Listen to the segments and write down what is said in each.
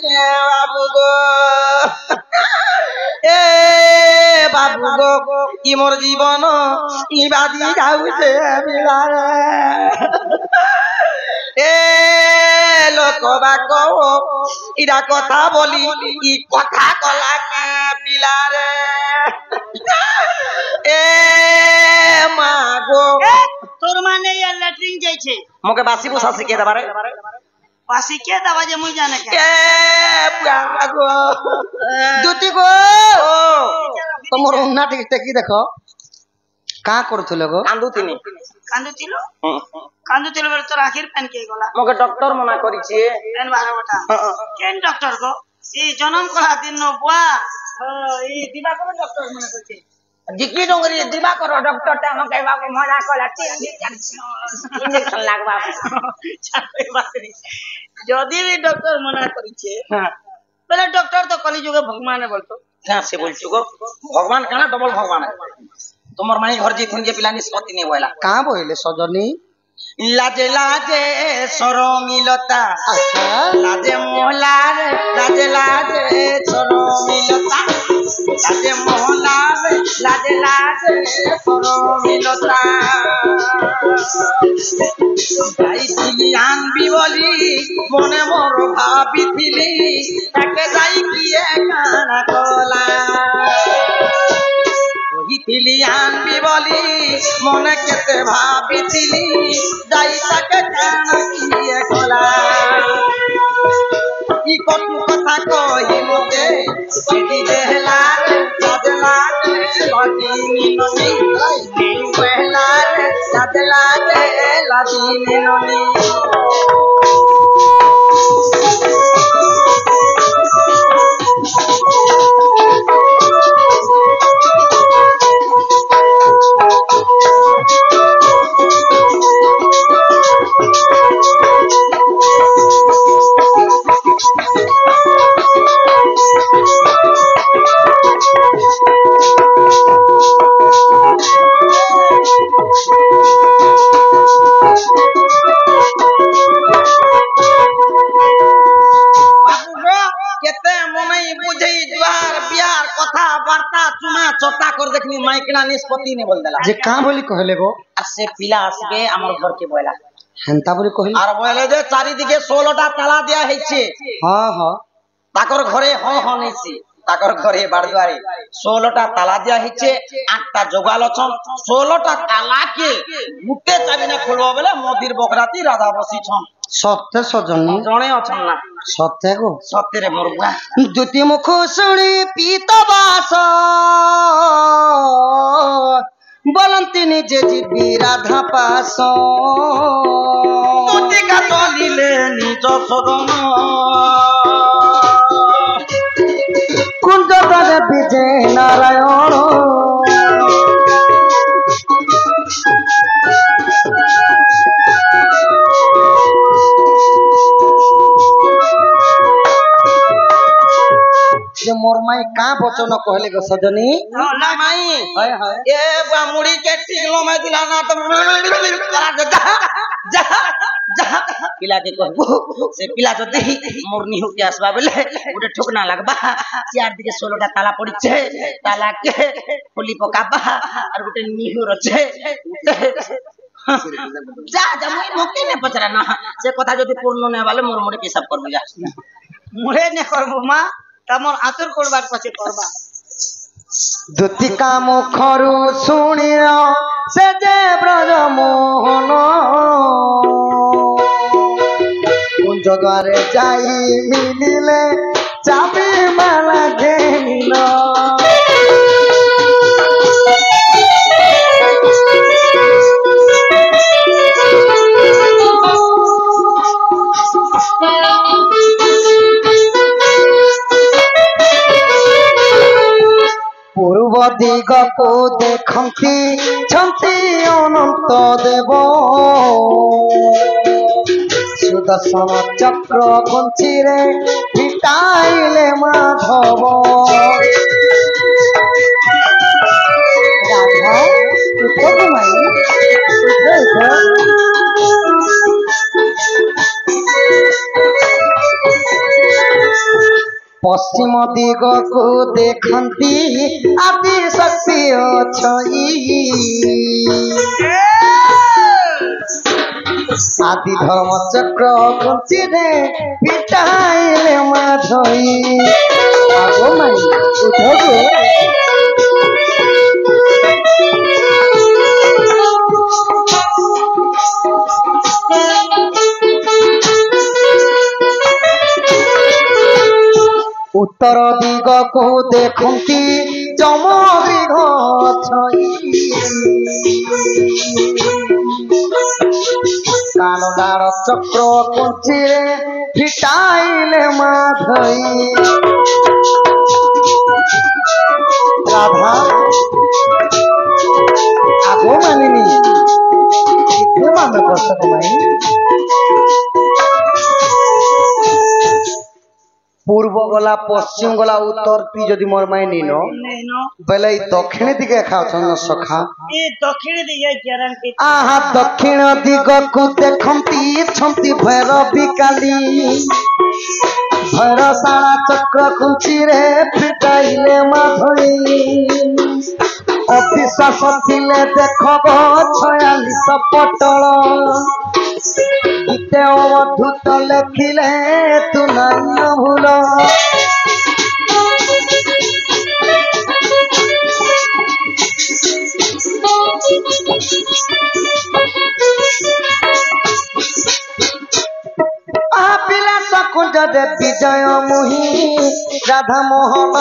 बाबू गो ए बाबू गो ई मोर जीवन ई बादी जाउछे बिलारे ए लोक बाको इरा कथा बोली ई कथा कला के पिलारे ए मागो তোর মানে या लैट्रिन जाय छे मोके बासी बुसा सिखे दबारे बासी के दबा जे मुई जाने के ए मागो दुती गो तमर उन्ना टेकी देखो का करथले गो कांदुतिनी कांदुतिलो बेर तोर आखिर पेन के गला मोके डॉक्टर मना करी छे पेन बारे बटा केन डॉक्टर को ई जन्म कला दिन न बुआ ई दिवाकर डॉक्टर मना करछे जिकी डोंगरी दिवाकर डॉक्टर ता हम कहबा को मना कला इंजेक्शन लागबा चाहे बात नहीं जदी भी डॉक्टर मना करी छे पहले डॉक्टर तो कली जुगे भगवान बोलतो क्या से बोलछु गो भगवान काना डबल भगवान है तुमर माई घर जी थन जे पिला निष्पत्ति नहीं बोला का बोले सजनी लाजे लाजे सरो मिलता अच्छा लाजे मोहला लाजे लाजे सरो मिलता लाजे मोहला लाजे लाजे सरो मिलता भाई दिलियान भी बोली मने मोर भाभी थिली ताके जाई किए काना कोला दिलियान भी बोली मने केते भाभी थिली जाई ताके काना किए कोला ई कटु कथा कहि मोके सिदी देहला सजला लजीनी ननी पहला सजला लजीनी ननी माइकना निष्पत्ति ने बोल देला जे का बोली कहले गो आ से पिला आसबे हमर घर के बोला हेंता बोली कहले आर बोले जे चारि दिके 16टा ताला दिया है छे हां हां ताकर घरे हां हां नै छी ताकर घरे बारद्वारे 16टा ताला दिया है छे 8टा जोगाल छन 16टा ताला के गुटे चाबी ने खोलबो बेले मोदिर बकराती राधा बसी छन सत्य सजनी जणे अछन ना सत्य गो सत्य रे मोर बुआ दुती मुख सुणी पीतबास बोलंती निजे जीवी राधा पास मोती का चलिले निज सदन कुंज गले विजय नारायण जे मोर माई का बचन कहले गो सजनी ना माई हाय हाय ए बा मुड़ी के टिकलो में दिला ना तो जा जा पिला के कहबो से पिला जो देही मोर निहु के आसबा बेले उडे ठोकना लगबा चार दिके 16टा ताला पड़ी छे ताला के खोली पकाबा और उडे निहु रछे जा जा मोके ने पचरा ना से कथा जदी पूर्ण ने वाले मोर मोरे के सब करबो जा मुरे ने करबो मा तमर आतुर करबार पछे करबा दुतिका मुखरु सुनियो से जे ब्रज मोहन कुंज द्वारे जाई मिलिले चाबी माला घेनिल पूर्व दिग को देखती छंती अनंत देव सुदर्शन चक्र कुंची रे पिटाइले माधव राधा उठो माई उठो उठो पश्चिम दिग को देखती आदि शक्ति अछई आदि धर्म चक्र कुंची रे पिटाइले माधई आगो माई उठो उत्तर दिग को देखती जम दीघ कालडार चक्र कुंची फिटाइले माधई राधा आगो मानिनी कितने मान करता तुम्हें पूर्व गला पश्चिम गला उत्तर पी जदि मोर माय नीनो बेले दक्षिण दिगे खाछन सखा ए दक्षिण दिगे चरण के आहा दक्षिण दिग को देखंती छंती भैरवी काली भैरसाला चक्र कुंची रे फिटाइले माधई अविश्वास थिले देखब 46 पटल गीते अवधूत लेखिले तू नहीं भूल कुंज विजय मुहि राधा मोहन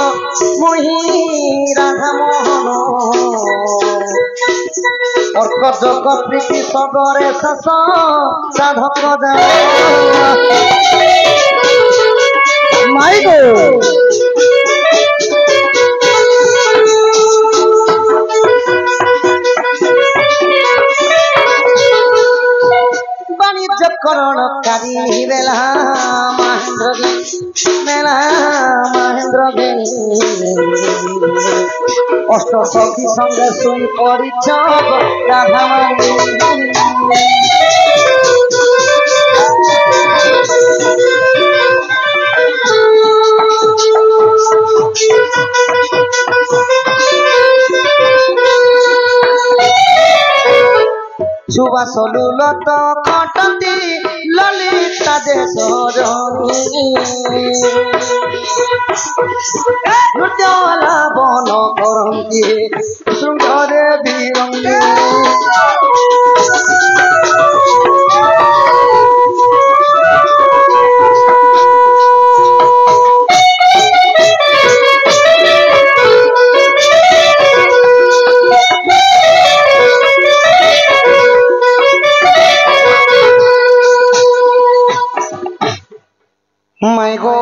मुहि राधा मोहन अर्क जग प्रीति सगरे शस साधक माई गो वाणिज्य करणकारी बेला महेंद्र मेला महेंद्र अष्ट सखी संगे सुई परिच राधा सुबास लुलत खटती ललिता देशरणी नृत्यला बन करती सुंदरे बिरंगी माई गो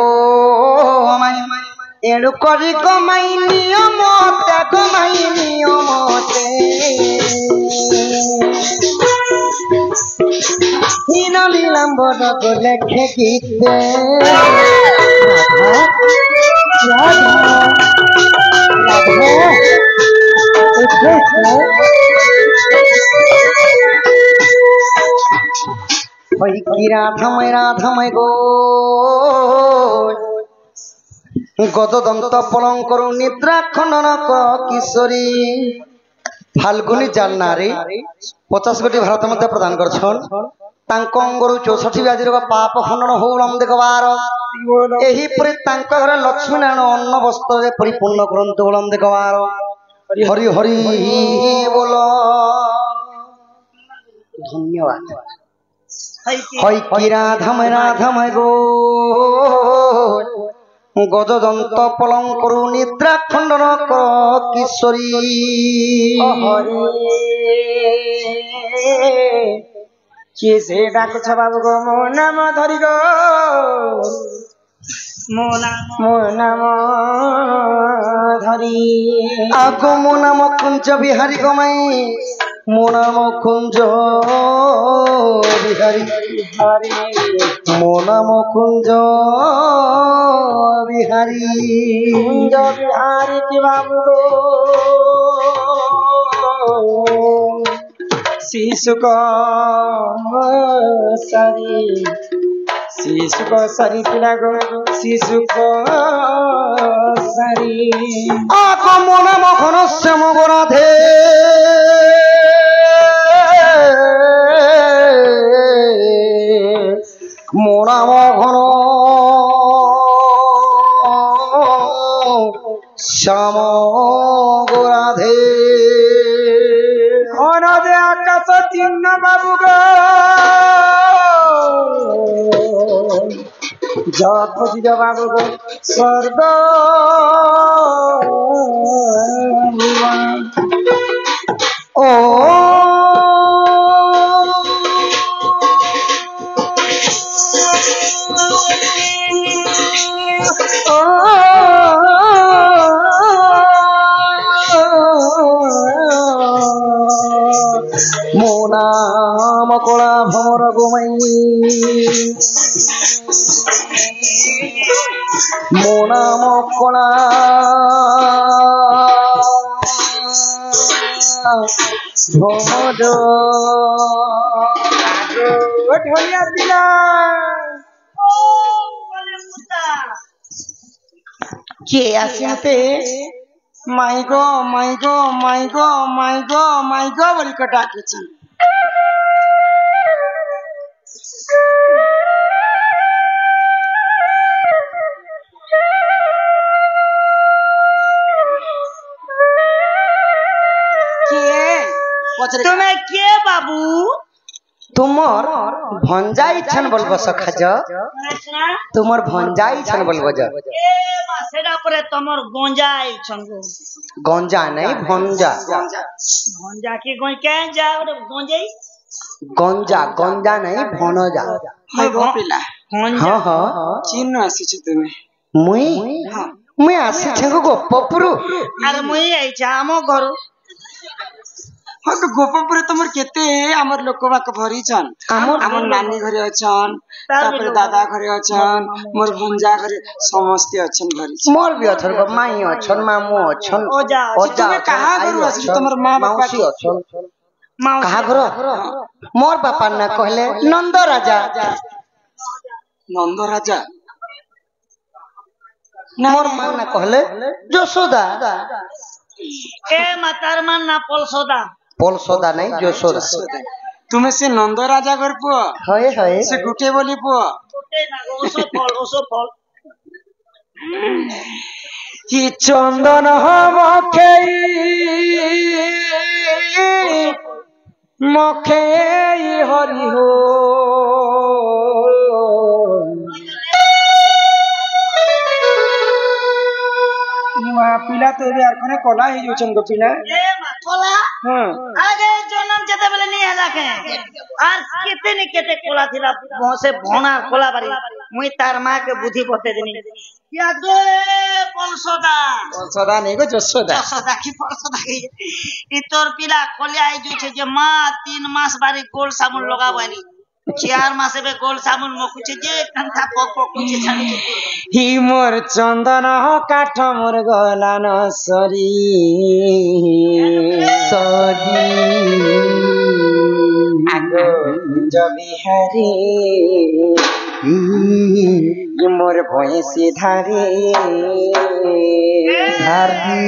एड़ू करी गमाई नियम गमाई नियम हीन लीलांबर को लेखे गीते राधमय गो गददंत पलंकर निद्रा खंडन किशोरी फाल्गुनी जालनारी 50 कोटी भारत मध्य प्रदान करछन तांको अंगरु 64 व्याधि रोग पाप खंडन होलम देखबार एही परि तांको घर लक्ष्मी नारायण अन्न वस्त्र रे परिपूर्ण करंतु होलम देखबार हरि हरि बोलो धन्यवाद हई की राधमय गो गददंत पलंकरु निद्रा खंडन किशोरी किए से डाकुछ बाबू गो मो नाम धरी गो मो नाम धरी आगो मो नाम कुंज बिहारी गमाई मो नाम कुंज बिहारी मो नाम कुंज बिहारी की बाबू शिशु को सरी पिला गो शिशु को আগমন মখন শ্যাম রাধে মোরা মখন শ্যাম রাধে ঘন যে আকাশ চিহ্ন বাবু গো যত খুঁজিল বাবু গো স্বর্গ ও মোনাম কলা ভমর গোমাই মোনাম কলা ভমর ঢলিয়া দিলা কে আসিতে মাই গো মাই গো মাই গো মাই গো মাই গো বলি ডাকিছি তুমি কে বাবু তোমার ভঞ্জাই ছন বলবো সখাজ তোমার ভঞ্জাই ছন বলবো যা সেটা পরে তোমার গঞ্জাই ছন্দ গঞ্জা নাই ভঞ্জা ভঞ্জা কি কে যা ওটা গঞ্জাই গঞ্জা গঞ্জা নাই ভনজা পিলা হ্যাঁ হ্যাঁ চিহ্ন আসিছে তুমি মুই মুই আসিছে গো গোপপুরু আরে মুই আইছা ଆମ ଘରୁ ଗୋପପୁରେ ତମର କେତେ ଆମର ଲୋକ ବାକ ଭରିଛନ୍ ଆମର ନାନୀ ଘରେ ଅଛନ୍ ତାପରେ ଦାଦା ଘରେ ଅଛନ୍ ମୋର ଭଞ୍ଜା ଘରେ ସମସ୍ତେ ଅଛନ୍ ଭରିଛନ୍ मोर भी अछन गो माई अछन मामू अछन ओजा ତୁମେ କାହା ଘରୁ ଆସିଛ ତମର ମା ବାପା माउसी अछन कहा घर मोर बापा ना कहले नंद राजा ନନ୍ଦ ରାଜା मोर मां ना कहले यशोदा ଏ ମାତାର ମାନ ନା ପଲସଦା पलसोदा नहीं यशोदा ତୁମେ ସେ ନନ୍ଦ ରାଜା ଘର ପୁଅ हय हय ସେ ଗୁଟେ ବୋଲି ପୁଅ ଗୋଟେ ନା ଓସ ଫଳ कि चंदन मखेई मखेई हरि हो पिला तो यार कने कोला ही जोचन गो पिला ଏ ମା କଲା हां ଆগে ଜନମ ଯେତେବେଳେ ନି ହେଲା କେ আর কেতে নি কেতে কোলা থিলা বসে ভণা কোলা বাড়ি মুই তার মা কে বুদ্ধি বতে দিনি ইয়াগে পলসদা सदा नहीं गो यशोदा যশোদা কি পলসদা কি ই তোর পিলা কলিয়া আই জুছে যে মা 3 মাস বাড়ি গোল সাবুন লগাবানি 4 মাসে বে গোল সাবুন মকুছে যে কান্থা পক পকুছে ছাড়ুছে হি মোর চন্দন কাঠ মোর গলান সরি সরি আগো বিহারি মোর ভয়েসে ধারে ধারি